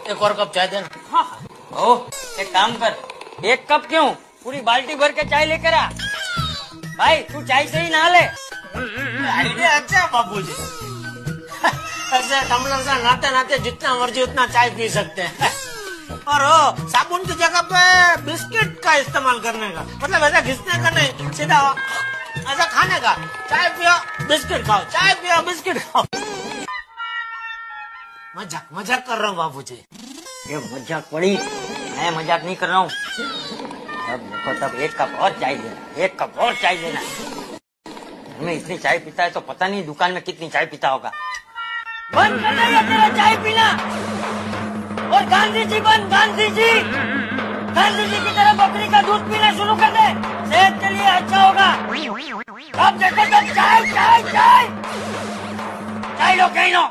एक और कप चाय देना। हाँ। ओ, एक काम कर, 1 कप क्यों, पूरी बाल्टी भर के चाय लेकर आ। भाई तू चाय से ही नहा ले। आइडिया अच्छा है बाबूजी। ऐसे टम्बलर से नहाते नहाते जितना मर्जी उतना चाय पी सकते हैं। और वो साबुन की जगह पे बिस्किट का इस्तेमाल करने का, मतलब ऐसा घिसने का नहीं, सीधा ऐसा खाने का। चाय पियो बिस्किट खाओ, चाय पियो बिस्किट खाओ। मजाक कर रहा हूँ बाबूजी। ये मजाक पड़ी, मैं मजाक नहीं कर रहा हूँ। अब देखो तब 1 कप और चाय देना, 1 कप और चाय देना। मैं इतनी चाय पीता है तो पता नहीं दुकान में कितनी चाय पीता होगा। बंद कर देगा तेरा चाय पीना। और गांधी जी बंद, गांधी जी की तरह बकरी का दूध पीना शुरू कर दे, सेहत के लिए अच्छा होगा। अब देखो तब चाय चाय चाय चाय लो, कहीं लो।